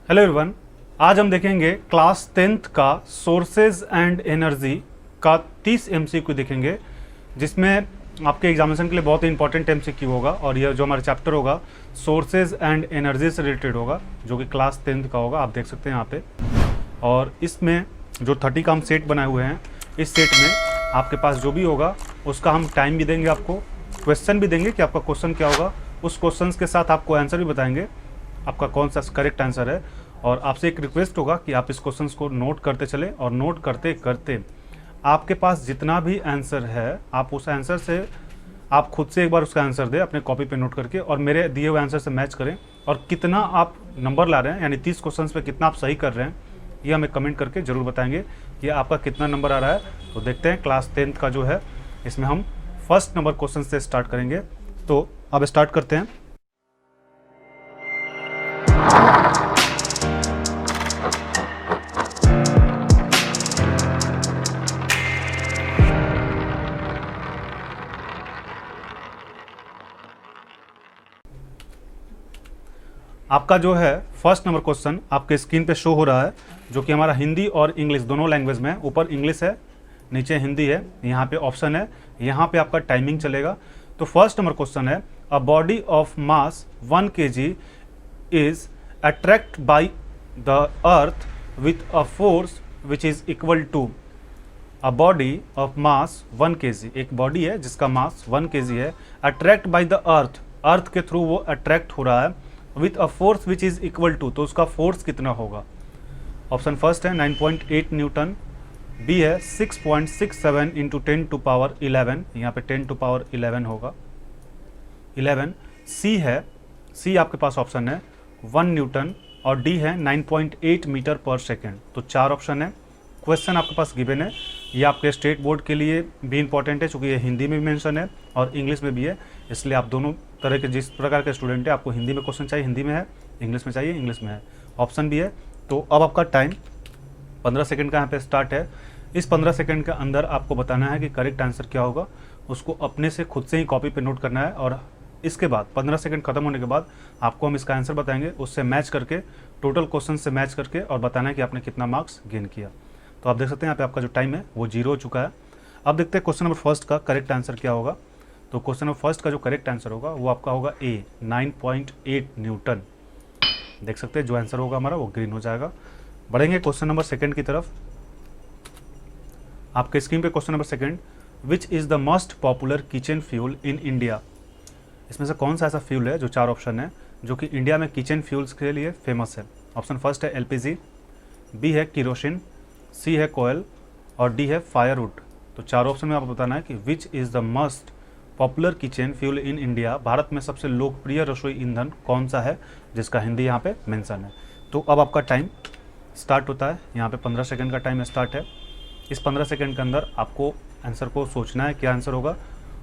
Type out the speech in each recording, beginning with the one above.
Hello everyone, आज हम देखेंगे क्लास 10th का सोर्सेज एंड एनर्जी का 30 एमसीक्यू देखेंगे, जिसमें आपके एग्जामिनेशन के लिए बहुत ही इंपॉर्टेंट एमसीक्यू होगा। और यह जो हमारा चैप्टर होगा सोर्सेज एंड एनर्जी से रिलेटेड होगा, जो कि क्लास 10th का होगा। आप देख सकते हैं यहाँ पे। और इसमें जो 30 का हम सेट बनाए हुए हैं, इस सेट में आपके पास जो भी होगा उसका हम टाइम भी देंगे, आपको क्वेश्चन भी देंगे कि आपका क्वेश्चन क्या होगा। उस क्वेश्चन के साथ आपको आंसर भी बताएंगे, आपका कौन सा करेक्ट आंसर है। और आपसे एक रिक्वेस्ट होगा कि आप इस क्वेश्चंस को नोट करते चलें, और नोट करते करते आपके पास जितना भी आंसर है, आप उस आंसर से आप खुद से एक बार उसका आंसर दें अपने कॉपी पे नोट करके, और मेरे दिए हुए आंसर से मैच करें। और कितना आप नंबर ला रहे हैं, यानी 30 क्वेश्चंस पे कितना आप सही कर रहे हैं, ये हमें कमेंट करके ज़रूर बताएंगे कि आपका कितना नंबर आ रहा है। तो देखते हैं क्लास 10th का जो है, इसमें हम फर्स्ट नंबर क्वेश्चन से स्टार्ट करेंगे। तो अब स्टार्ट करते हैं। आपका जो है फर्स्ट नंबर क्वेश्चन आपके स्क्रीन पे शो हो रहा है, जो कि हमारा हिंदी और इंग्लिश दोनों लैंग्वेज में है। ऊपर इंग्लिश है, नीचे हिंदी है। यहाँ पे ऑप्शन है, यहाँ पे आपका टाइमिंग चलेगा। तो फर्स्ट नंबर क्वेश्चन है, a body of mass 1 kg is attract by the earth with a force which is equal to. A body of mass 1 kg, एक बॉडी है जिसका मास 1 kg है, attract by the earth, earth के through वो attract हो रहा है, with a force which is equal to, तो उसका फोर्स कितना होगा। ऑप्शन फर्स्ट है 9.8 न्यूटन, बी है 6.67 इंटू 10 टू पावर 11, यहाँ पे 10 टू पावर 11 होगा 11। सी है, सी आपके पास ऑप्शन है 1 न्यूटन, और डी है 9.8 मीटर पर सेकेंड। तो 4 ऑप्शन है। क्वेश्चन आपके पास गिवन है, ये आपके स्टेट बोर्ड के लिए भी इंपॉर्टेंट है, चूँकि ये हिंदी में भी मेंशन है और इंग्लिश में भी है। इसलिए आप दोनों तरह के, जिस प्रकार के स्टूडेंट है, आपको हिंदी में क्वेश्चन चाहिए हिंदी में है, इंग्लिश में चाहिए इंग्लिश में है, ऑप्शन भी है। तो अब आपका टाइम 15 सेकंड का यहाँ पे स्टार्ट है। इस 15 सेकंड के अंदर आपको बताना है कि करेक्ट आंसर क्या होगा। उसको अपने से खुद से ही कॉपी पे नोट करना है, और इसके बाद 15 सेकंड खत्म होने के बाद आपको हम इसका आंसर बताएंगे, उससे मैच करके, टोटल क्वेश्चन से मैच करके, और बताना है कि आपने कितना मार्क्स गेन किया। तो आप देख सकते हैं यहाँ पे आपका जो टाइम है वो 0 हो चुका है। अब देखते हैं क्वेश्चन नंबर फर्स्ट का करेक्ट आंसर क्या होगा। तो क्वेश्चन नंबर फर्स्ट का जो करेक्ट आंसर होगा वो आपका होगा ए, 9.8 न्यूटन। देख सकते हैं जो आंसर होगा हमारा वो ग्रीन हो जाएगा। बढ़ेंगे क्वेश्चन नंबर सेकंड की तरफ। आपके स्क्रीन पे question number second, which is the most popular kitchen fuel in India. इसमें से कौन सा ऐसा फ्यूल है, जो 4 ऑप्शन है, जो कि इंडिया में किचन फ्यूल्स के लिए फेमस है। ऑप्शन फर्स्ट है एलपीजी, बी है किरोसिन, सी है कोयल, और डी है फायरवुड। तो 4 ऑप्शन में आपको बताना है कि which is the most popular kitchen fuel in India, Bharat में सबसे लोकप्रिय रसोई ईंधन कौन सा है, जिसका हिंदी यहाँ पे मेंशन है। तो अब आपका टाइम स्टार्ट होता है, यहाँ पे 15 सेकंड का टाइम स्टार्ट है। इस 15 सेकंड के अंदर आपको आंसर को सोचना है क्या आंसर होगा,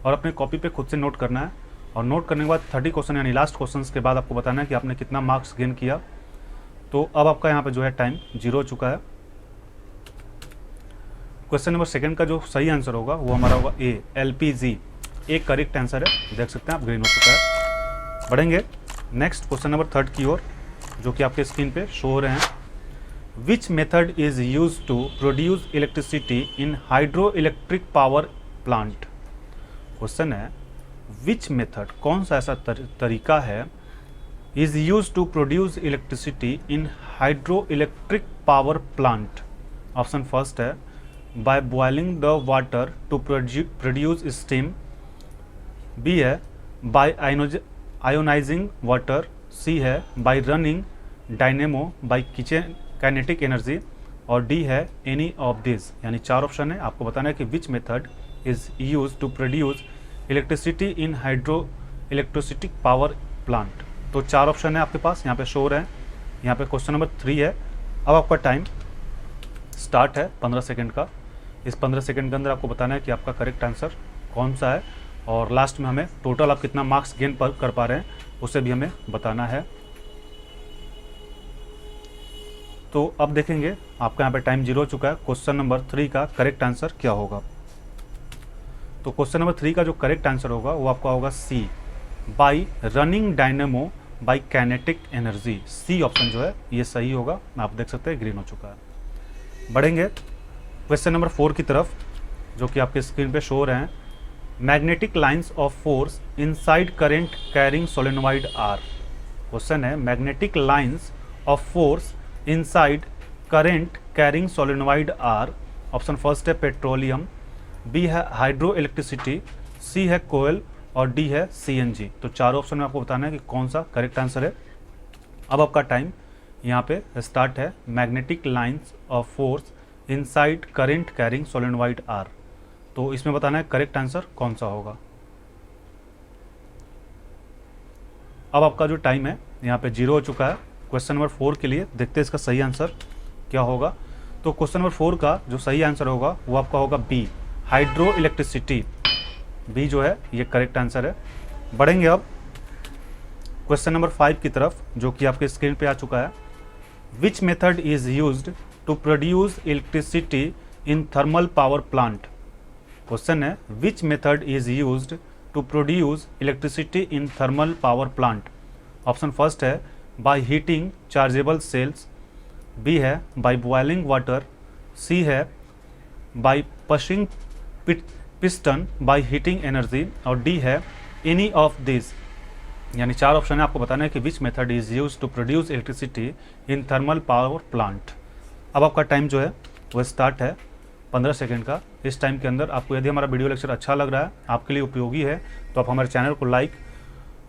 और अपने कॉपी पे खुद से नोट करना है। और नोट करने के बाद 30 क्वेश्चन यानी लास्ट क्वेश्चन के बाद आपको बताना है कि आपने कितना मार्क्स गेन किया। तो अब आपका यहाँ पे जो है टाइम 0 हो चुका है। क्वेश्चन नंबर सेकंड का जो सही आंसर होगा वो हमारा होगा ए, एलपीजी, एक करेक्ट आंसर है। देख सकते हैं आप, ग्रीन हो चुका है। बढ़ेंगे नेक्स्ट क्वेश्चन नंबर थर्ड की ओर, जो कि आपके स्क्रीन पे शो हो रहे हैं। Which method is use to produce electricity in hydro electric power plant. Question है विच मेथड, कौन सा ऐसा तरीका है, is use to produce electricity in hydro electric power plant. Option first है by boiling the water to produce steam, B है by ionizing water, C है by running dynamo by kinetic energy, और D है any of these। यानी 4 option है। आपको बताना है कि which method is used to produce electricity in hydroelectric power plant। तो 4 ऑप्शन है आपके पास, यहाँ पे शो हो रहे हैं। यहाँ पे क्वेश्चन नंबर 3 है। अब आपका टाइम स्टार्ट है 15 सेकंड का। इस 15 सेकंड के अंदर आपको बताना है कि आपका करेक्ट आंसर कौन सा है, और लास्ट में हमें टोटल आप कितना मार्क्स गेन कर पा रहे हैं उसे भी हमें बताना है। तो अब देखेंगे आपका यहाँ पे टाइम 0 हो चुका है। क्वेश्चन नंबर 3 का करेक्ट आंसर क्या होगा। तो क्वेश्चन नंबर 3 का जो करेक्ट आंसर होगा वो आपका होगा C, by running dynamo by kinetic energy. C option जो है ये सही होगा, आप देख सकते हैं ग्रीन हो चुका है। बढ़ेंगे क्वेश्चन नंबर 4 की तरफ, जो कि आपके स्क्रीन पे शो हो रहे हैं। Magnetic lines of force inside current carrying solenoid are. Question है magnetic lines of force inside current carrying solenoid are. Option first है पेट्रोलियम, बी है हाइड्रो इलेक्ट्रिसिटी, सी है कोयल और डी है सीएनजी। तो चारों ऑप्शन में आपको बताना है कि कौन सा करेक्ट आंसर है। अब आपका टाइम यहाँ पे स्टार्ट है। Magnetic lines of force inside current carrying solenoid are, तो इसमें बताना है करेक्ट आंसर कौन सा होगा। अब आपका जो टाइम है यहाँ पे 0 हो चुका है। क्वेश्चन नंबर 4 के लिए देखते हैं इसका सही आंसर क्या होगा। तो क्वेश्चन नंबर 4 का जो सही आंसर होगा वो आपका होगा बी, हाइड्रो इलेक्ट्रिसिटी। बी जो है ये करेक्ट आंसर है। बढ़ेंगे अब क्वेश्चन नंबर 5 की तरफ, जो कि आपके स्क्रीन पे आ चुका है। Which method is used to produce electricity in thermal power plant. Question है which method is used to produce electricity in thermal power plant. Option first है by heating chargeable cells, B है by boiling water, C है by pushing piston by heating energy और D है any of this. यानी 4 option है, आपको बताना है कि which method is used to produce electricity in thermal power plant. अब आपका टाइम जो है वो स्टार्ट है 15 सेकंड का। इस टाइम के अंदर आपको यदि हमारा वीडियो लेक्चर अच्छा लग रहा है, आपके लिए उपयोगी है, तो आप हमारे चैनल को लाइक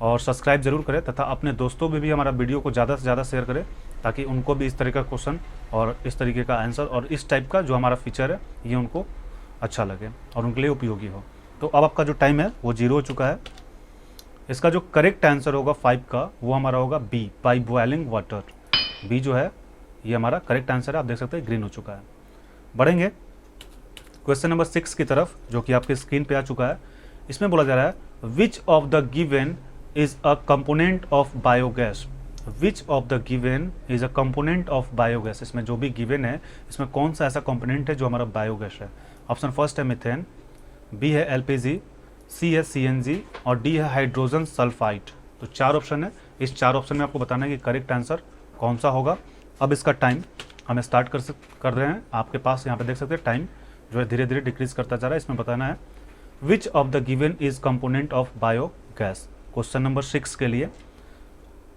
और सब्सक्राइब जरूर करें तथा अपने दोस्तों में भी हमारा वीडियो को ज़्यादा से ज़्यादा शेयर करें, ताकि उनको भी इस तरह का क्वेश्चन और इस तरीके का आंसर और इस टाइप का जो हमारा फीचर है ये उनको अच्छा लगे और उनके लिए उपयोगी हो। तो अब आपका जो टाइम है वो 0 हो चुका है। इसका जो करेक्ट आंसर होगा 5 का वो हमारा होगा B, by boiling water. B जो है ये हमारा करेक्ट आंसर है, आप देख सकते हैं ग्रीन हो चुका है। बढ़ेंगे क्वेश्चन नंबर 6 की तरफ, जो कि आपके स्क्रीन पे आ चुका है। इसमें बोला जा रहा है which of the given is a component of biogas. Which of the given is a component of biogas. इसमें जो भी गिवन है इसमें कौन सा ऐसा कंपोनेंट है जो हमारा बायोगैस है। ऑप्शन फर्स्ट है मीथेन, बी है एलपीजी, सी है सीएनजी और डी है हाइड्रोजन सल्फाइड। तो 4 ऑप्शन है, इस 4 ऑप्शन में आपको बताना है कि करेक्ट आंसर कौन सा होगा। अब इसका टाइम हम स्टार्ट कर रहे हैं। आपके पास यहाँ पे देख सकते हैं टाइम जो है धीरे धीरे डिक्रीज करता जा रहा है। इसमें बताना है which of the given is component of biogas, question number 6 के लिए।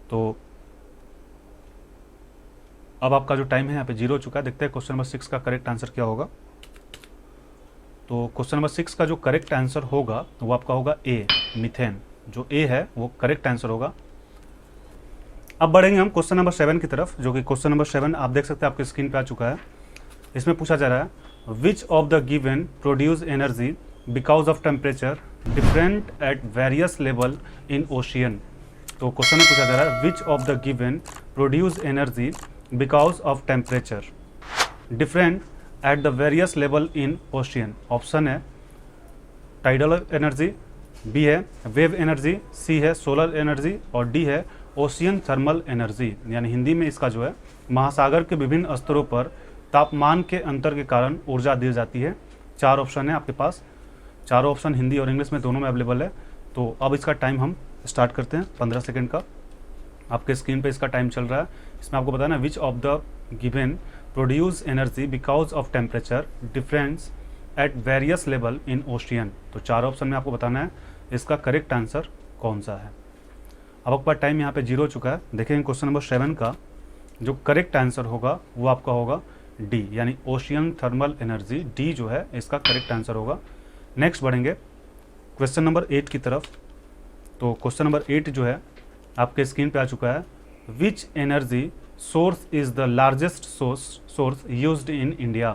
तो अब आपका जो टाइम है यहाँ पे 0 हो चुका है। देखते हैं क्वेश्चन नंबर 6 का करेक्ट आंसर क्या होगा। तो क्वेश्चन नंबर 6 का जो करेक्ट आंसर होगा वो आपका होगा ए, मीथेन। जो ए है वो करेक्ट आंसर होगा। अब बढ़ेंगे हम क्वेश्चन नंबर 7 की तरफ, जो कि क्वेश्चन नंबर 7 आप देख सकते हैं आपके स्क्रीन पे आ चुका है। इसमें पूछा जा रहा है which of the given produce energy because of temperature different at various level in ocean. तो क्वेश्चन में पूछा जा रहा है which of the given produce energy because of temperature different at the various level in ocean. Option है tidal energy, B है wave energy, C है solar energy और डी है ओशियन थर्मल एनर्जी। यानी हिंदी में इसका जो है महासागर के विभिन्न स्तरों पर तापमान के अंतर के कारण ऊर्जा दी जाती है। 4 ऑप्शन है आपके पास, चारों ऑप्शन हिंदी और इंग्लिश में दोनों में अवेलेबल है। तो अब इसका टाइम हम स्टार्ट करते हैं 15 सेकंड का। आपके स्क्रीन पे इसका टाइम चल रहा है। इसमें आपको बताना है which of the given produce energy because of temperature difference at various level in ocean. तो 4 ऑप्शन में आपको बताना है इसका करेक्ट आंसर कौन सा है। अब आपका टाइम यहाँ पे 0 हो चुका है। देखेंगे क्वेश्चन नंबर 7 का जो करेक्ट आंसर होगा वो आपका होगा डी, यानी ओशियन थर्मल एनर्जी। डी जो है इसका करेक्ट आंसर होगा। नेक्स्ट बढ़ेंगे क्वेश्चन नंबर 8 की तरफ। तो क्वेश्चन नंबर 8 जो है आपके स्क्रीन पे आ चुका है। Which energy source is the largest source used in India.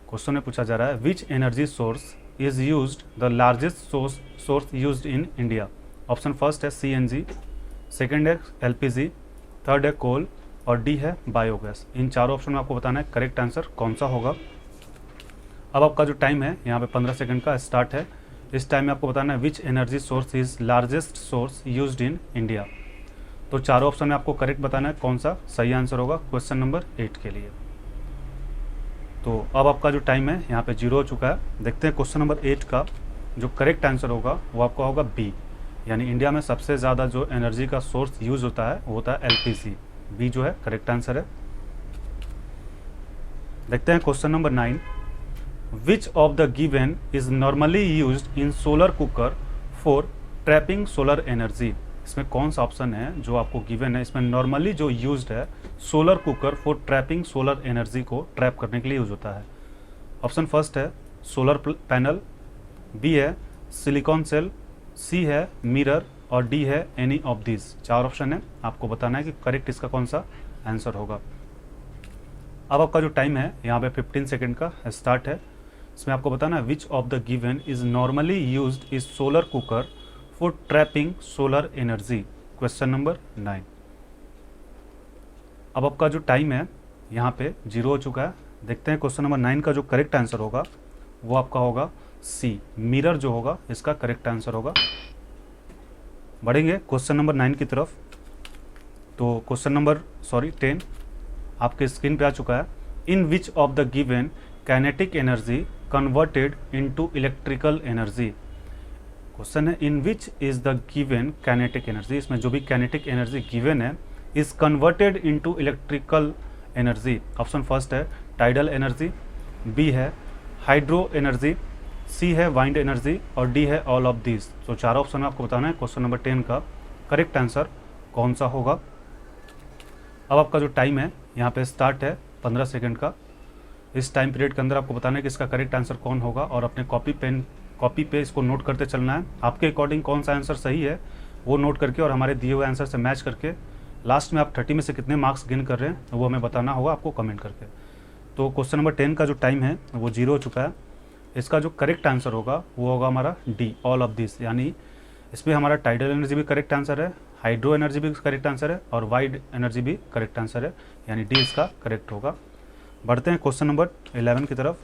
Question में पूछा जा रहा है which energy source is used the largest source used in India. Option first है सीएनजी, सेकंड है एलपीजी, थर्ड है कोल और डी है बायोगैस। इन 4 ऑप्शन में आपको बताना है करेक्ट आंसर कौन सा होगा। अब आपका जो टाइम है यहाँ पे 15 सेकंड का स्टार्ट है। इस टाइम में आपको बताना है which energy source is largest source used in India. तो 4 ऑप्शन में आपको करेक्ट बताना है कौन सा सही आंसर होगा क्वेश्चन नंबर 8 के लिए। तो अब आपका जो टाइम है यहाँ पे 0 हो चुका है। देखते हैं क्वेश्चन नंबर 8 का जो करेक्ट आंसर होगा वो आपका होगा बी, यानी इंडिया में सबसे ज़्यादा जो एनर्जी का सोर्स यूज होता है वो होता है एलपीजी। बी जो है करेक्ट आंसर है। देखते हैं question number 9। Which of the given is normally used in solar cooker for trapping solar energy. इसमें कौन सा ऑप्शन है जो आपको गिवन है, इसमें नॉर्मली जो यूज्ड है solar cooker for trapping solar energy को ट्रैप करने के लिए यूज होता है। ऑप्शन फर्स्ट है सोलर पैनल, बी है सिलिकॉन सेल, सी है मिरर और डी है एनी ऑफ दिस। 4 ऑप्शन है, आपको बताना है कि करेक्ट इसका कौन सा आंसर होगा। अब आपका जो टाइम है यहाँ पे 15 सेकेंड का स्टार्ट है। इसमें आपको बताना है which of the given is normally used is solar cooker for trapping solar energy. Question number 9। अब आपका जो टाइम है यहाँ पे 0 हो चुका है। देखते हैं क्वेश्चन नंबर 9 का जो करेक्ट आंसर होगा वो आपका होगा सी, मिरर जो होगा इसका करेक्ट आंसर होगा। बढ़ेंगे क्वेश्चन नंबर 9 की तरफ। तो क्वेश्चन नंबर 10 आपके स्क्रीन पे आ चुका है। In which of the given kinetic energy converted into electrical energy. Question है in which is the given kinetic energy, इसमें जो भी काइनेटिक एनर्जी गिवन है is converted into electrical energy. Option first है टाइडल एनर्जी, बी है hydro energy, C है wind energy और D है ऑल ऑफ दिस। तो 4 ऑप्शन आपको बताना है क्वेश्चन नंबर 10 का करेक्ट आंसर कौन सा होगा। अब आपका जो टाइम है यहाँ पे स्टार्ट है 15 सेकंड का। इस टाइम पीरियड के अंदर आपको बताना है कि इसका करेक्ट आंसर कौन होगा और अपने कॉपी पे इसको नोट करते चलना है। आपके अकॉर्डिंग कौन सा आंसर सही है वो नोट करके और हमारे दिए हुए आंसर से मैच करके लास्ट में आप 30 में से कितने मार्क्स गेन कर रहे हैं वो हमें बताना होगा आपको कमेंट करके। तो क्वेश्चन नंबर 10 का जो टाइम है वो 0 हो चुका है। इसका जो करेक्ट आंसर होगा वो होगा हमारा डी, ऑल ऑफ दिस। यानी इसमें हमारा टाइडल एनर्जी भी करेक्ट आंसर है, हाइड्रो एनर्जी भी करेक्ट आंसर है और वाइड एनर्जी भी करेक्ट आंसर है, यानी डी इसका करेक्ट होगा। बढ़ते हैं क्वेश्चन नंबर 11 की तरफ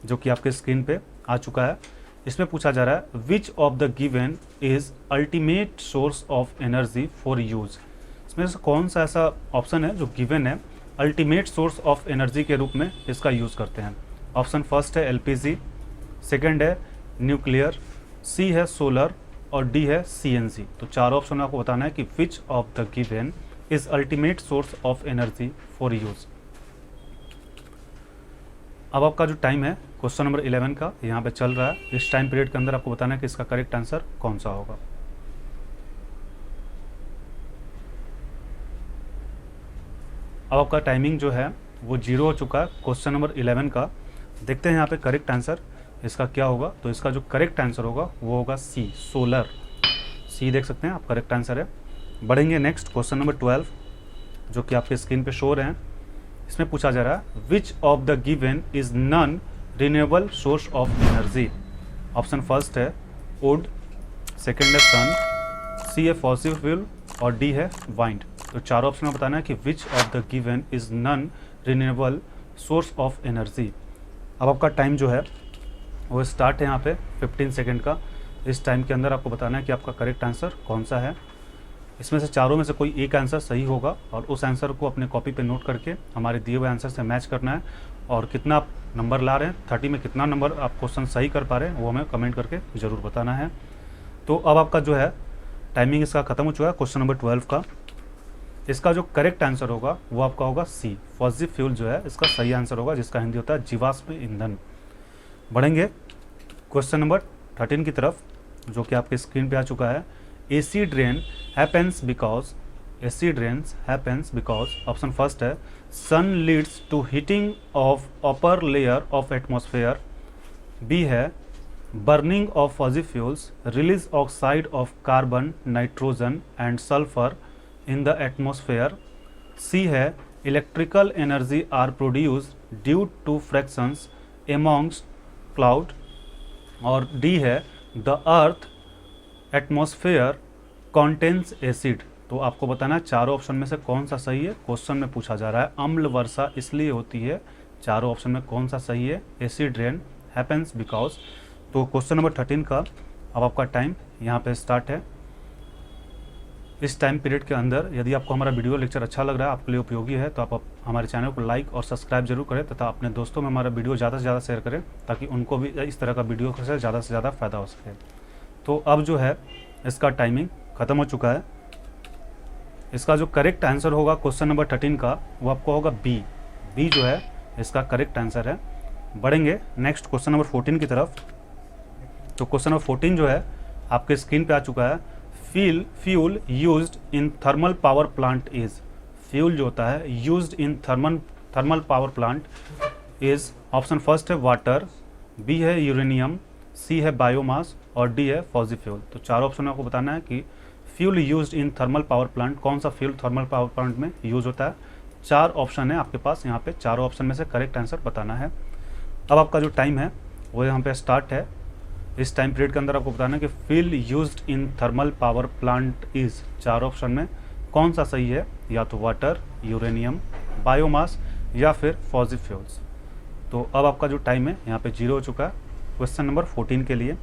जो कि आपके स्क्रीन पे आ चुका है। इसमें पूछा जा रहा है which of the given is ultimate source of energy for use. इसमें से कौन सा ऐसा ऑप्शन है जो गिवन है अल्टीमेट सोर्स ऑफ एनर्जी के रूप में इसका यूज़ करते हैं। ऑप्शन फर्स्ट है एलपीजी, सेकंड है न्यूक्लियर, सी है सोलर और डी है सीएनसी। तो 4 ऑप्शन आपको बताना है कि विच of the given is ultimate source of energy for use. अब आपका जो टाइम है क्वेश्चन नंबर 11 का यहाँ पे चल रहा है। इस टाइम पीरियड के अंदर आपको बताना है कि इसका करेक्ट आंसर कौन सा होगा। अब आपका टाइमिंग जो है वो 0 हो चुका है क्वेश्चन नंबर 11 का। देखते हैं यहाँ पे करेक्ट आंसर इसका क्या होगा। तो इसका जो करेक्ट आंसर होगा वो होगा सी, सोलर। सी देख सकते हैं आप करेक्ट आंसर है। बढ़ेंगे नेक्स्ट क्वेश्चन नंबर 12 जो कि आपके स्क्रीन पे शो रहे हैं। इसमें पूछा जा रहा है which of the given is non renewable source of energy. Option first है वुड, सेकेंड है सन, सी है फॉसिल फ्यूल और डी है वाइंड। तो 4 ऑप्शन में बताना है कि विच of the given is non renewable source of energy. अब आपका टाइम जो है वो स्टार्ट है यहाँ पे 15 सेकंड का। इस टाइम के अंदर आपको बताना है कि आपका करेक्ट आंसर कौन सा है। इसमें से चारों में से कोई एक आंसर सही होगा और उस आंसर को अपने कॉपी पे नोट करके हमारे दिए हुए आंसर से मैच करना है। और कितना आप नंबर ला रहे हैं, 30 में कितना नंबर आप क्वेश्चन सही कर पा रहे हैं वो हमें कमेंट करके ज़रूर बताना है। तो अब आपका जो है टाइमिंग इसका ख़त्म हो चुका है क्वेश्चन नंबर 12 का। इसका जो करेक्ट आंसर होगा वो आपका होगा सी, फॉसिल फ्यूल जो है इसका सही आंसर होगा, जिसका हिंदी होता है जीवाश्म ईंधन। बढ़ेंगे क्वेश्चन नंबर 13 की तरफ जो कि आपके स्क्रीन पे आ चुका है। Acid rain happens because option first है sun leads to heating of upper layer of atmosphere, B है burning of fossil fuels release oxide of carbon, nitrogen and sulphur in the atmosphere, C है electrical energy are produced due to fractions amongst cloud और D है the earth atmosphere contains acid. तो आपको बताना है चारों option में से कौन सा सही है। क्वेश्चन में पूछा जा रहा है अम्ल वर्षा इसलिए होती है, चारों ऑप्शन में कौन सा सही है। Acid rain happens because. तो क्वेश्चन नंबर 13 का अब आपका टाइम यहाँ पे स्टार्ट है। इस टाइम पीरियड के अंदर यदि आपको हमारा वीडियो लेक्चर अच्छा लग रहा है, आपके लिए उपयोगी है, तो आप हमारे चैनल को लाइक और सब्सक्राइब जरूर करें तथा अपने दोस्तों में हमारा वीडियो ज़्यादा से ज़्यादा शेयर करें ताकि उनको भी इस तरह का वीडियो से ज़्यादा फ़ायदा हो सके। तो अब जो है इसका टाइमिंग ख़त्म हो चुका है। इसका जो करेक्ट आंसर होगा क्वेश्चन नंबर 13 का वो आपको होगा बी। बी जो है इसका करेक्ट आंसर है। बढ़ेंगे नेक्स्ट क्वेश्चन नंबर 14 की तरफ। तो क्वेश्चन नंबर 14 जो है आपके स्क्रीन पे आ चुका है। Fuel used in thermal power plant is, fuel जो होता है used in thermal power plant is, option first है वाटर, बी है यूरेनियम, सी है बायोमास और डी है फॉसिल फ्यूल। तो चारों ऑप्शन में आपको बताना है कि fuel used in thermal power plant, कौन सा फ्यूल थर्मल पावर प्लांट में यूज होता है। 4 ऑप्शन है आपके पास, यहाँ पे चारों ऑप्शन में से करेक्ट आंसर बताना है। अब आपका जो टाइम है वो यहाँ पे स्टार्ट है। इस टाइम पीरियड के अंदर आपको बताना है कि fuel used in thermal power plant is, 4 option में कौन सा सही है, या तो वाटर, यूरेनियम, बायोमास या फिर फॉसिल फ्यूल्स। तो अब आपका जो टाइम है यहाँ पे 0 हो चुका है क्वेश्चन नंबर 14 के लिए।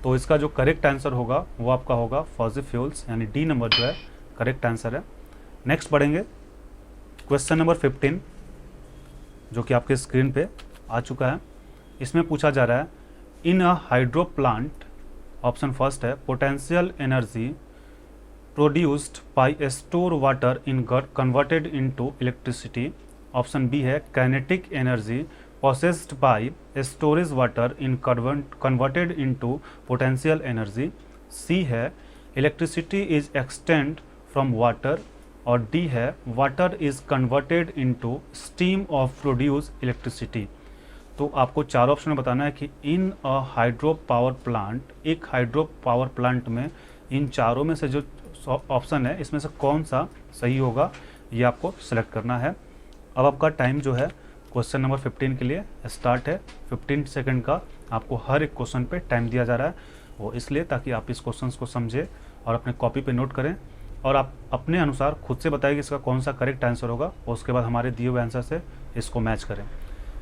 तो इसका जो करेक्ट आंसर होगा वो आपका होगा फॉसिल फ्यूल्स, यानी डी नंबर जो है करेक्ट आंसर है। नेक्स्ट बढ़ेंगे क्वेश्चन नंबर 15 जो कि आपके स्क्रीन पे आ चुका है। इसमें पूछा जा रहा है in a hydro plant, option first है potential energy produced by store water in converted into electricity, option B है kinetic energy possessed by storage water in converted into potential energy, C है electricity is extend from water और D है water is converted into steam of produce electricity। तो आपको 4 option में बताना है कि इन अ हाइड्रो पावर प्लांट, एक हाइड्रो पावर प्लांट में इन चारों में से जो ऑप्शन है इसमें से कौन सा सही होगा ये आपको सेलेक्ट करना है। अब आपका टाइम जो है क्वेश्चन नंबर 15 के लिए स्टार्ट है। 15 सेकंड का आपको हर एक क्वेश्चन पे टाइम दिया जा रहा है, वो इसलिए ताकि आप इस क्वेश्चन को समझें और अपने कॉपी पे नोट करें और आप अपने अनुसार खुद से बताइए कि इसका कौन सा करेक्ट आंसर होगा और उसके बाद हमारे दिए हुए आंसर से इसको मैच करें।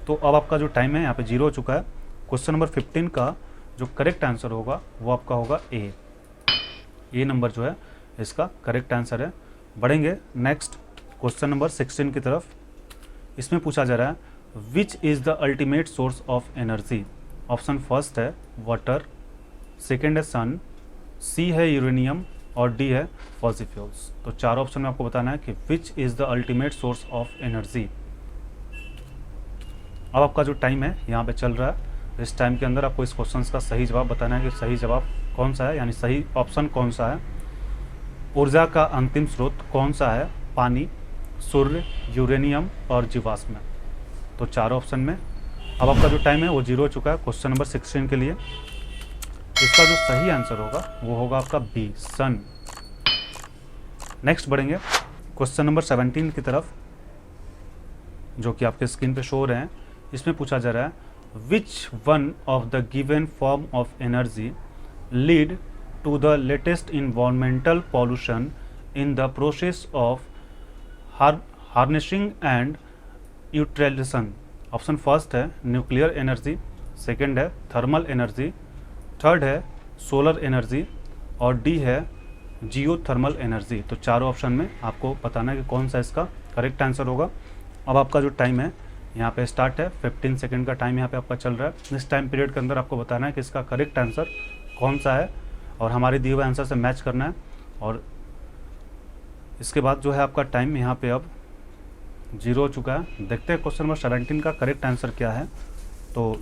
तो अब आपका जो टाइम है यहाँ पे 0 हो चुका है। क्वेश्चन नंबर 15 का जो करेक्ट आंसर होगा वो आपका होगा ए नंबर जो है इसका करेक्ट आंसर है। बढ़ेंगे नेक्स्ट क्वेश्चन नंबर 16 की तरफ। इसमें पूछा जा रहा है which is the ultimate source of energy, option first है वाटर, सेकेंड है सन, सी है यूरेनियम और डी है फॉसिल फ्यूल्स। तो 4 ऑप्शन में आपको बताना है कि which is the ultimate source of energy. अब आपका जो टाइम है यहाँ पे चल रहा है। इस टाइम के अंदर आपको इस क्वेश्चन का सही जवाब बताना है कि सही जवाब कौन सा है, यानी सही ऑप्शन कौन सा है। ऊर्जा का अंतिम स्रोत कौन सा है, पानी, सूर्य, यूरेनियम और जीवाश्म। तो 4 ऑप्शन में अब आपका जो टाइम है वो 0 हो चुका है क्वेश्चन नंबर 16 के लिए। इसका जो सही आंसर होगा वो होगा आपका बी, सन। नेक्स्ट बढ़ेंगे क्वेश्चन नंबर 17 की तरफ जो कि आपके स्क्रीन पे शो हो रहे हैं। इसमें पूछा जा रहा है which one of the given form of energy lead to the latest environmental pollution in the process of harnessing and utilisation. Option first है न्यूक्लियर एनर्जी, सेकंड है थर्मल एनर्जी, थर्ड है सोलर एनर्जी और D है geothermal energy. तो 4 option में आपको बताना है कि कौन सा इसका करेक्ट आंसर होगा। अब आपका जो टाइम है यहाँ पे स्टार्ट है। 15 सेकंड का टाइम यहाँ पे आपका चल रहा है। इस टाइम पीरियड के अंदर आपको बताना है कि इसका करेक्ट आंसर कौन सा है और हमारे दिए हुए आंसर से मैच करना है। और इसके बाद जो है आपका टाइम यहाँ पे अब 0 हो चुका है। देखते हैं क्वेश्चन नंबर 17 का करेक्ट आंसर क्या है। तो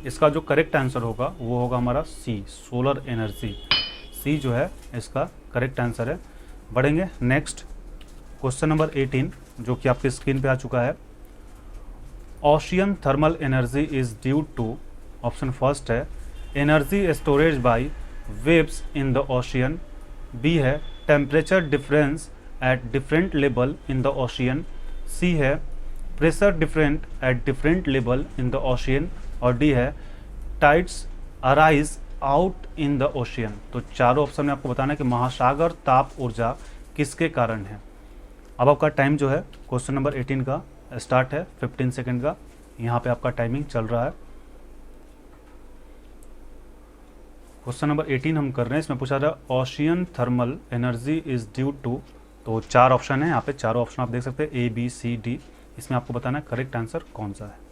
इसका जो करेक्ट आंसर होगा वो होगा हमारा सी, सोलर एनर्जी। सी जो है इसका करेक्ट आंसर है। बढ़ेंगे नेक्स्ट क्वेश्चन नंबर 18 जो कि आपके स्क्रीन पे आ चुका है। Ocean thermal energy is due to, option first है energy storage by waves in the ocean, B है temperature difference at different level in the ocean, C है pressure different at different level in the ocean और D है tides arise out in the ocean. तो 4 option में आपको बताना है कि महासागर ताप ऊर्जा किसके कारण है। अब आपका टाइम जो है क्वेश्चन नंबर 18 का स्टार्ट है 15 सेकंड का। यहाँ पे आपका टाइमिंग चल रहा है। क्वेश्चन नंबर 18 हम कर रहे हैं। इसमें पूछा रहा है ocean thermal energy is due to. तो 4 ऑप्शन है यहाँ पे, 4 ऑप्शन आप देख सकते हैं ए बी सी डी। इसमें आपको बताना है करेक्ट आंसर कौन सा है।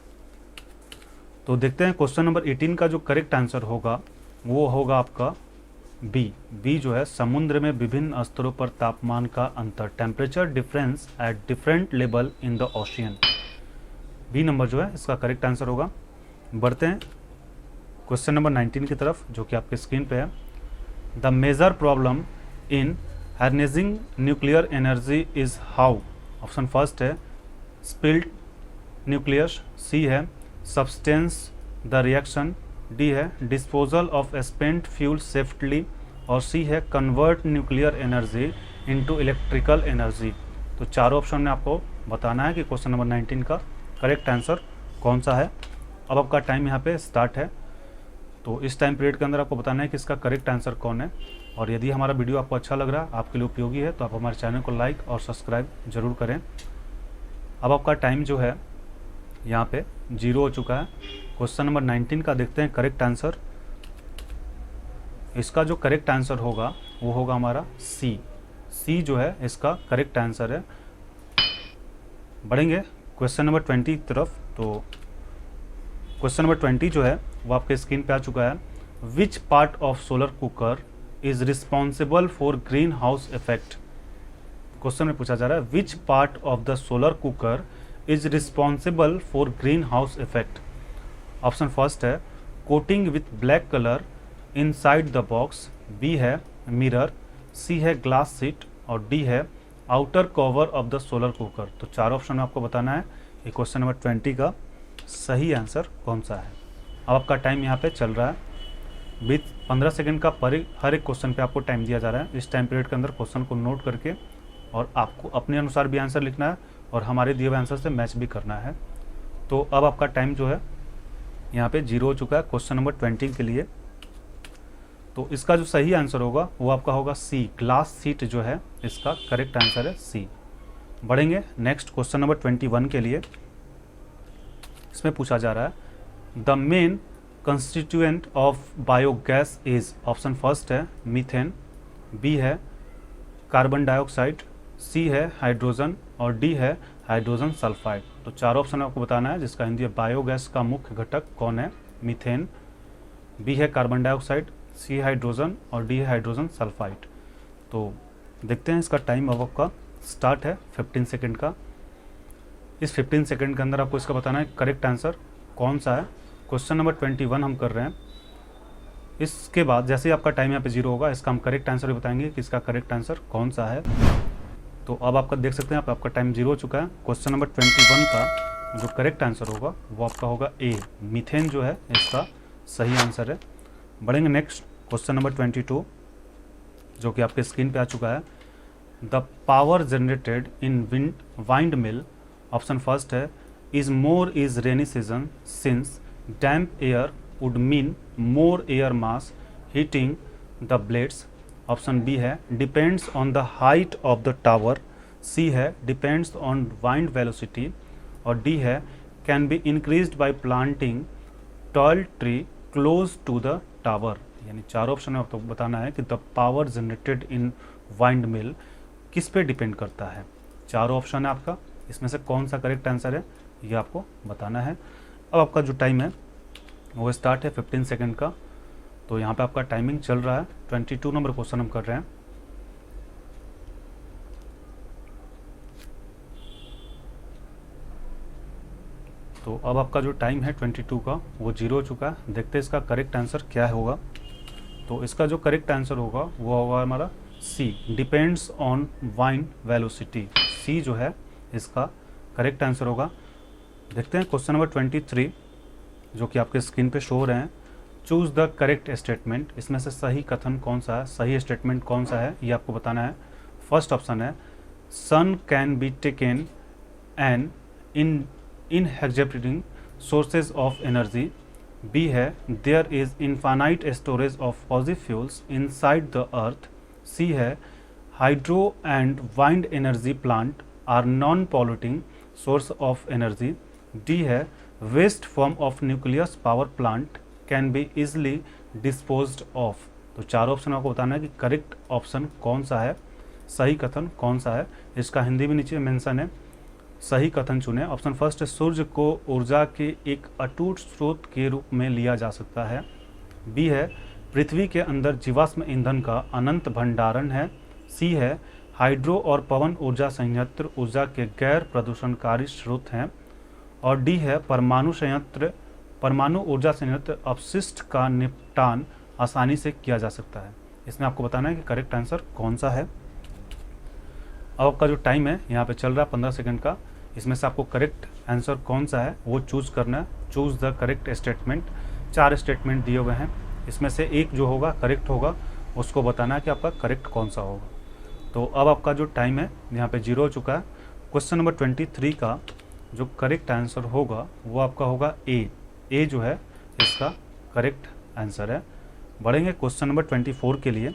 तो देखते हैं क्वेश्चन नंबर 18 का जो करेक्ट आंसर होगा वो होगा आपका बी। बी जो है समुद्र में विभिन्न स्तरों पर तापमान का अंतर, temperature difference at different level in the ocean. B number जो है इसका करेक्ट आंसर होगा। बढ़ते हैं क्वेश्चन नंबर 19 की तरफ, जो कि आपके स्क्रीन पे है। The major problem in harnessing nuclear energy is how. Option first है स्पिल्ड न्यूक्लियस, सी है सब्सटेंस द रिएक्शन, डी है disposal of spent fuel safely, और सी है convert nuclear energy into electrical energy. तो चारों option में आपको बताना है कि क्वेश्चन नंबर 19 का करेक्ट आंसर कौन सा है। अब आपका टाइम यहाँ पे स्टार्ट है, तो इस टाइम पीरियड के अंदर आपको बताना है कि इसका करेक्ट आंसर कौन है। और यदि हमारा वीडियो आपको अच्छा लग रहा है, आपके लिए उपयोगी है, तो आप हमारे चैनल को लाइक और सब्सक्राइब जरूर करें। अब आपका टाइम जो है यहाँ पे 0 हो चुका है। क्वेश्चन नंबर 19 का देखते हैं करेक्ट आंसर। इसका जो करेक्ट आंसर होगा वो होगा हमारा सी। सी जो है इसका करेक्ट आंसर है। बढ़ेंगे क्वेश्चन नंबर 20 की तरफ। तो क्वेश्चन नंबर 20 जो है वो आपके स्क्रीन पे आ चुका है। Which part of solar cooker is responsible for green house effect. Question में पूछा जा रहा है which part of the solar cooker is responsible for green house effect. Option first है coating with black colour inside the box, B है mirror, C है glass sheet, और D है outer cover of the solar cooker. तो चार option में आपको बताना है कि क्वेश्चन नंबर 20 का सही आंसर कौन सा है। अब आपका टाइम यहाँ पे चल रहा है। 15 सेकंड का हर एक क्वेश्चन पे आपको टाइम दिया जा रहा है। इस टाइम पीरियड के अंदर क्वेश्चन को नोट करके और आपको अपने अनुसार भी आंसर लिखना है और हमारे दिए हुए आंसर से मैच भी करना है। तो अब आपका टाइम जो है यहाँ पे 0 हो चुका है क्वेश्चन नंबर 20 के लिए। तो इसका जो सही आंसर होगा वो आपका होगा सी, ग्लास सीट जो है इसका करेक्ट आंसर है सी। बढ़ेंगे नेक्स्ट क्वेश्चन नंबर 21 के लिए। इसमें पूछा जा रहा है the main constituent of biogas is. Option first है मीथेन, बी है कार्बन डाइऑक्साइड, सी है हाइड्रोजन, और डी है हाइड्रोजन सल्फाइड। तो चार ऑप्शन आपको बताना है जिसका हिंदी है बायोगैस का मुख्य घटक कौन है। मीथेन, बी है कार्बन डाइऑक्साइड, सी हाइड्रोजन, और डी है हाइड्रोजन सल्फाइड। तो देखते हैं इसका टाइम अब आपका स्टार्ट है 15 सेकंड का। इस 15 सेकंड के अंदर आपको इसका बताना है करेक्ट आंसर कौन सा है। क्वेश्चन नंबर 21 हम कर रहे हैं। इसके बाद जैसे ही आपका टाइम यहाँ पे 0 होगा, इसका हम करेक्ट आंसर भी बताएंगे कि इसका करेक्ट आंसर कौन सा है। तो अब आपका देख सकते हैं आपका टाइम 0 हो चुका है। क्वेश्चन नंबर 21 का जो करेक्ट आंसर होगा वो आपका होगा ए, मीथेन जो है इसका सही आंसर है। बढ़ेंगे नेक्स्ट क्वेश्चन नंबर 22 जो कि आपके स्क्रीन पे आ चुका है। The power generated in wind mill, option first है is more is rainy season since damp air would mean more air mass heating the blades. Option B है depends on the height of the tower, C है depends on wind velocity, और D है can be increased by planting tall tree close to the tower. यानी चार option में आपको बताना है कि the power generated in wind मिल किस पे डिपेंड करता है। चारों ऑप्शन है आपका, इसमें से कौन सा करेक्ट आंसर है ये आपको बताना है। अब आपका जो टाइम है वो स्टार्ट है 15 सेकंड का। तो यहाँ पे आपका टाइमिंग चल रहा है। 22 नंबर क्वेश्चन हम कर रहे हैं। तो अब आपका जो टाइम है 22 का वो 0 हो चुका है। देखते हैं इसका करेक्ट आंसर क्या होगा। तो इसका जो करेक्ट आंसर होगा वो होगा हमारा सी, डिपेंड्स ऑन वाइंड वेलोसिटी। सी जो है इसका करेक्ट आंसर होगा। देखते हैं क्वेश्चन नंबर 23 जो कि आपके स्क्रीन पे शो हो रहे हैं। चूज द करेक्ट स्टेटमेंट, इसमें से सही कथन कौन सा है, सही स्टेटमेंट कौन सा है ये आपको बताना है। फर्स्ट ऑप्शन है sun can be taken an inexhaustible sources of energy, B है there is infinite storage of fossil fuels inside the earth, C है hydro and wind energy plant are non polluting source of energy, D है waste form of nucleus power plant can be easily disposed off. तो चार option आपको बताना है कि correct option कौन सा है, सही कथन कौन सा है। इसका हिंदी में नीचे मेंशन है, सही कथन चुने। ऑप्शन फर्स्ट है सूर्य को ऊर्जा के एक अटूट स्रोत के रूप में लिया जा सकता है, बी है पृथ्वी के अंदर जीवाश्म ईंधन का अनंत भंडारण है। सी है हाइड्रो और पवन ऊर्जा संयंत्र ऊर्जा के गैर प्रदूषणकारी स्रोत हैं। और डी है परमाणु ऊर्जा संयंत्र अपशिष्ट का निपटान आसानी से किया जा सकता है। इसमें आपको बताना है कि करेक्ट आंसर कौन सा है। अब आपका जो टाइम है यहाँ पे चल रहा है 15 सेकंड का। इसमें से आपको करेक्ट आंसर कौन सा है वो चूज करना है। Choose the correct statement. 4 statement दिए हुए हैं, इसमें से एक जो होगा करेक्ट होगा, उसको बताना है कि आपका करेक्ट कौन सा होगा। तो अब आपका जो टाइम है यहाँ पे 0 हो चुका है। क्वेश्चन नंबर 23 का जो करेक्ट आंसर होगा वो आपका होगा ए जो है इसका करेक्ट आंसर है। बढ़ेंगे क्वेश्चन नंबर 24 के लिए।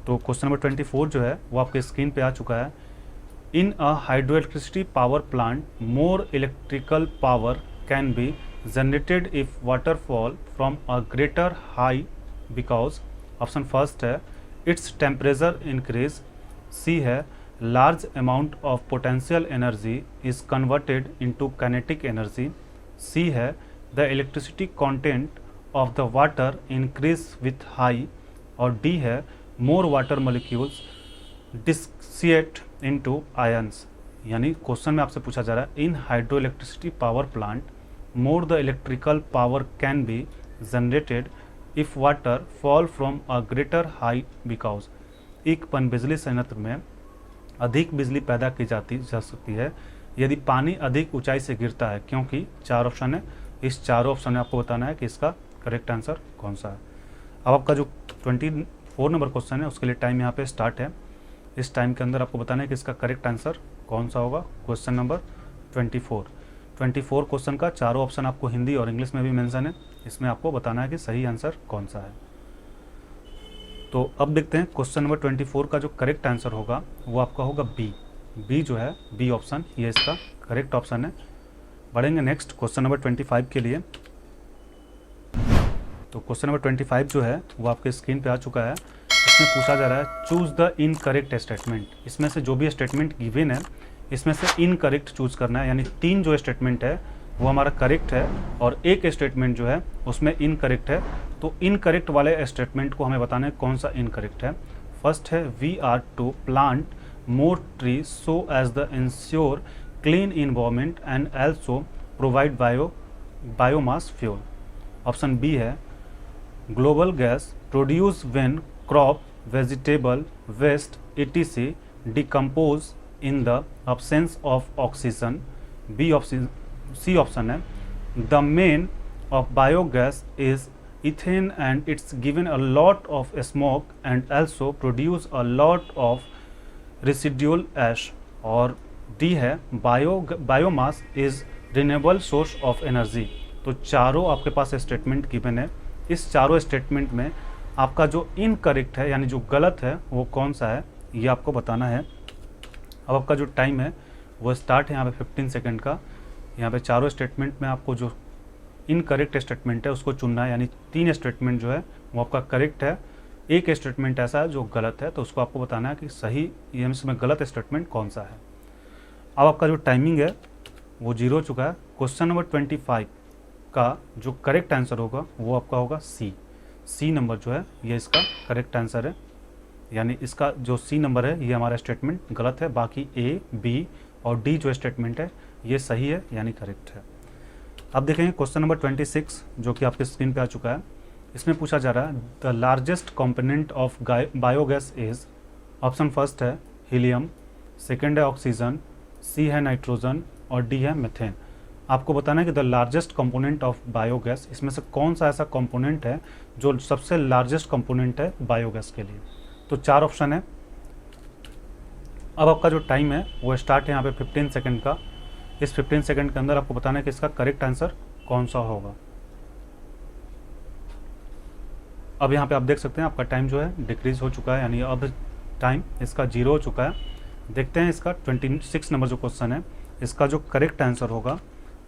तो क्वेश्चन नंबर 24 जो है वो आपके स्क्रीन पे आ चुका है। In a hydro electricity power plant more electrical power can be generated if water fall from a greater high because option first है इट्स टेम्परेचर इंक्रीज। सी है large amount of potential energy is converted into kinetic energy. C है the electricity content of the water increase with high. और D है more water molecules dissociate into ions. यानी question में आपसे पूछा जा रहा है इन hydro electricity power plant more the electrical power can be generated if water fall from a greater high because एक पनबिजली संयंत्र में अधिक बिजली पैदा की जा सकती है यदि पानी अधिक ऊंचाई से गिरता है, क्योंकि 4 ऑप्शन है। इस चारों ऑप्शन में आपको बताना है कि इसका करेक्ट आंसर कौन सा है। अब आपका जो 24 नंबर क्वेश्चन है उसके लिए टाइम यहाँ पे स्टार्ट है। इस टाइम के अंदर आपको बताना है कि इसका करेक्ट आंसर कौन सा होगा। क्वेश्चन नंबर 24 क्वेश्चन का चारों ऑप्शन आपको हिंदी और इंग्लिश में भी मेंशन है। इसमें आपको बताना है कि सही आंसर कौन सा है। तो अब देखते हैं क्वेश्चन नंबर 24 का जो करेक्ट आंसर होगा वो आपका होगा बी जो है बी ऑप्शन, ये इसका करेक्ट ऑप्शन है। बढ़ेंगे नेक्स्ट क्वेश्चन नंबर 25 के लिए। तो क्वेश्चन नंबर 25 जो है वो आपके स्क्रीन पे आ चुका है। इसमें पूछा जा रहा है चूज द इनकरेक्ट स्टेटमेंट। इसमें से जो भी स्टेटमेंट गिवन है इसमें से इनकरेक्ट चूज करना है, यानी 3 जो स्टेटमेंट है वो हमारा करेक्ट है और एक स्टेटमेंट जो है उसमें इनकरेक्ट है। तो इनकरेक्ट वाले स्टेटमेंट को हमें बताना है कौन सा इनकरेक्ट है। फर्स्ट है we are to plant more tree so as the ensure clean environment and also provide biomass fuel. Option B है global gas produce when crop vegetable waste etc decompose in the absence of oxygen. C option है the main of biogas is ethane and it's given a lot of smoke and also produce a lot of residual ash। और D है biomass is renewable source of energy. तो चारों आपके पास statement given है। इस चारों statement में आपका जो इनकरेक्ट है यानी जो गलत है वो कौन सा है ये आपको बताना है। अब आपका जो टाइम है वो स्टार्ट है यहाँ पे 15 सेकंड का। यहाँ पे चारों स्टेटमेंट में आपको जो इनकरेक्ट स्टेटमेंट है उसको चुनना है, यानी 3 स्टेटमेंट जो है वो आपका करेक्ट है, एक स्टेटमेंट ऐसा है जो गलत है, तो उसको आपको बताना है कि सही इसमें गलत स्टेटमेंट कौन सा है। अब आपका जो टाइमिंग है वो 0 हो चुका है। क्वेश्चन नंबर 25 का जो करेक्ट आंसर होगा वो आपका होगा सी नंबर जो है ये इसका करेक्ट आंसर है। यानी इसका जो सी नंबर है ये हमारा स्टेटमेंट गलत है, बाकी ए बी और डी जो स्टेटमेंट है ये सही है यानी करेक्ट है। अब देखेंगे क्वेश्चन नंबर 26 जो कि आपके स्क्रीन पे आ चुका है। इसमें पूछा जा रहा है the largest component of biogas is. Option first है हीलियम, सेकंड है ऑक्सीजन, सी है नाइट्रोजन और डी है मीथेन। आपको बताना है कि the largest component of biogas, इसमें से कौन सा ऐसा कंपोनेंट है जो सबसे लार्जेस्ट कंपोनेंट है बायोगैस के लिए। तो 4 ऑप्शन है। अब आपका जो टाइम है वो स्टार्ट है यहाँ पे 15 सेकंड का। इस 15 सेकंड के अंदर आपको बताना है कि इसका करेक्ट आंसर कौन सा होगा। अब यहाँ पे आप देख सकते हैं आपका टाइम जो है डिक्रीज हो चुका है, यानी अब टाइम इसका 0 हो चुका है। देखते हैं इसका 26 नंबर जो क्वेश्चन है इसका जो करेक्ट आंसर होगा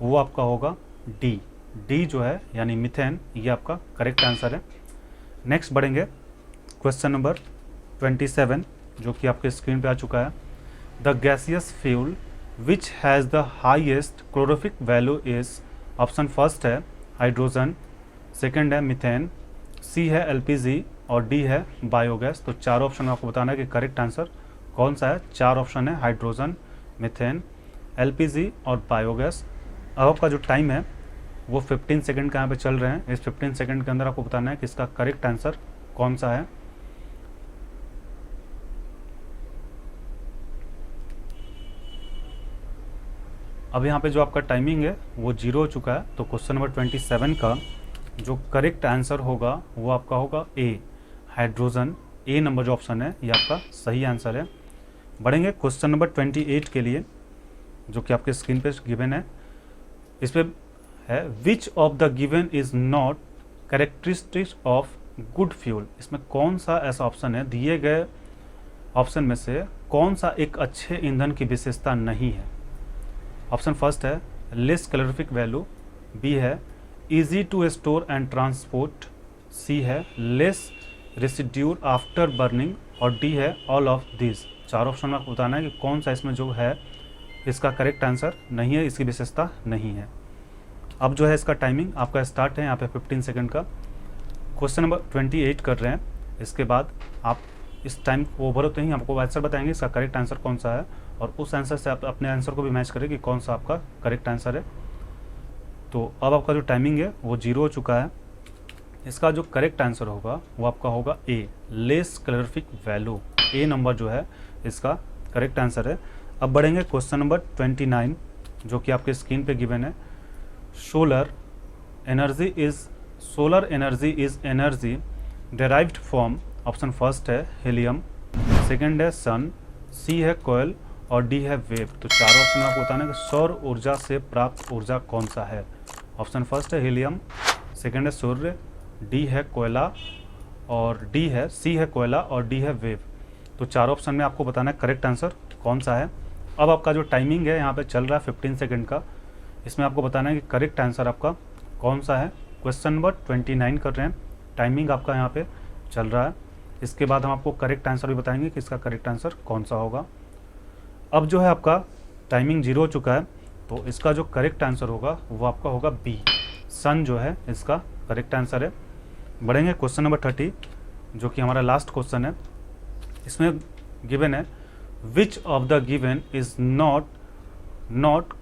वो आपका होगा डी जो है यानी मीथेन, ये आपका करेक्ट आंसर है। नेक्स्ट बढ़ेंगे क्वेश्चन नंबर 27 जो कि आपके स्क्रीन पे आ चुका है। The gaseous fuel which has the highest calorific value is. Option first है हाइड्रोजन, सेकंड है मीथेन, सी है एलपीजी और डी है बायोगैस। तो चारों ऑप्शन में आपको बताना है कि करेक्ट आंसर कौन सा है। 4 ऑप्शन है, हाइड्रोजन, मीथेन, एलपीजी और बायोगैस। अब आपका जो टाइम है वो 15 सेकंड का यहाँ पे चल रहे हैं। इस 15 सेकंड के अंदर आपको बताना है कि इसका करेक्ट आंसर कौन सा है। अब यहाँ पे जो आपका टाइमिंग है वो 0 हो चुका है। तो क्वेश्चन नंबर 27 का जो करेक्ट आंसर होगा वो आपका होगा ए, हाइड्रोजन। ए नंबर जो ऑप्शन है ये आपका सही आंसर है। बढ़ेंगे क्वेश्चन नंबर 28 के लिए, जो कि आपके स्क्रीन पे गिवन है। इस पे है which of the given is not characteristics of good fuel. इसमें कौन सा ऐसा ऑप्शन है, दिए गए ऑप्शन में से कौन सा एक अच्छे ईंधन की विशेषता नहीं है। ऑप्शन फर्स्ट है लेस कैलोरीफिक वैल्यू, बी है easy to store and transport, C है लेस रेसिड्यूर आफ्टर बर्निंग और डी है ऑल ऑफ दिस। 4 ऑप्शन में आपको बताना है कि कौन सा इसमें जो है इसका करेक्ट आंसर नहीं है, इसकी विशेषता नहीं है। अब जो है इसका टाइमिंग आपका स्टार्ट है यहाँ पे 15 सेकंड का। क्वेश्चन नंबर 28 कर रहे हैं। इसके बाद आप इस टाइम को ओवर होते ही आपको आंसर बताएंगे इसका करेक्ट आंसर कौन सा है, और उस आंसर से आप अपने आंसर को भी मैच करें कि कौन सा आपका करेक्ट आंसर है। तो अब आपका जो टाइमिंग है वो 0 हो चुका है। इसका जो करेक्ट आंसर होगा वो आपका होगा ए, लेस कैलोरीफिक वैल्यू। ए नंबर जो है इसका करेक्ट आंसर है। अब बढ़ेंगे क्वेश्चन नंबर 29, जो कि आपके स्क्रीन पे गिवन है। Solar energy is energy derived from, option first है हीलियम, सेकंड है सन, सी है कोयल और डी है वेव। तो 4 ऑप्शन आपको बताना है कि सौर ऊर्जा से प्राप्त ऊर्जा कौन सा है। ऑप्शन फर्स्ट है हीलियम, सेकंड है सूर्य, डी है कोयला और डी है सी है कोयला और डी है वेव। तो 4 ऑप्शन में आपको बताना है करेक्ट आंसर कौन सा है। अब आपका जो टाइमिंग है यहाँ पे चल रहा है 15 सेकंड का। इसमें आपको बताना है कि करेक्ट आंसर आपका कौन सा है। क्वेश्चन नंबर 29 कर रहे हैं, टाइमिंग आपका यहाँ पे चल रहा है। इसके बाद हम आपको करेक्ट आंसर भी बताएंगे कि इसका करेक्ट आंसर कौन सा होगा। अब जो है आपका टाइमिंग 0 हो चुका है, तो इसका जो करेक्ट आंसर होगा वो आपका होगा बी, सन जो है इसका करेक्ट आंसर है। बढ़ेंगे क्वेश्चन नंबर 30, जो कि हमारा लास्ट क्वेश्चन है। इसमें गिवन है which of the given is not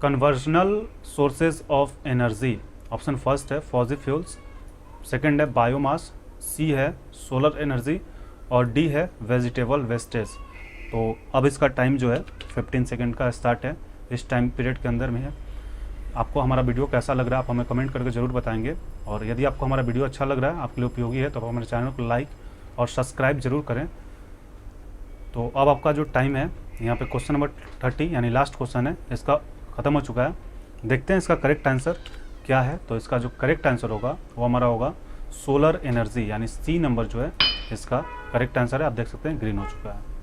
conventional sources of energy. Option first है फॉसिल फ्यूल्स, सेकंड है बायोमास, सी है सोलर एनर्जी और डी है वेजिटेबल वेस्टेज। तो अब इसका टाइम जो है 15 सेकंड का स्टार्ट है। इस टाइम पीरियड के अंदर में है। आपको हमारा वीडियो कैसा लग रहा है आप हमें कमेंट करके ज़रूर बताएंगे, और यदि आपको हमारा वीडियो अच्छा लग रहा है, आपके लिए उपयोगी है, तो आप हमारे चैनल को लाइक और सब्सक्राइब जरूर करें। तो अब आपका जो टाइम है यहाँ पे क्वेश्चन नंबर 30 यानी लास्ट क्वेश्चन है, इसका ख़त्म हो चुका है। देखते हैं इसका करेक्ट आंसर क्या है। तो इसका जो करेक्ट आंसर होगा वो हमारा होगा सोलर एनर्जी, यानी सी नंबर जो है इसका करेक्ट आंसर है। आप देख सकते हैं ग्रीन हो चुका है।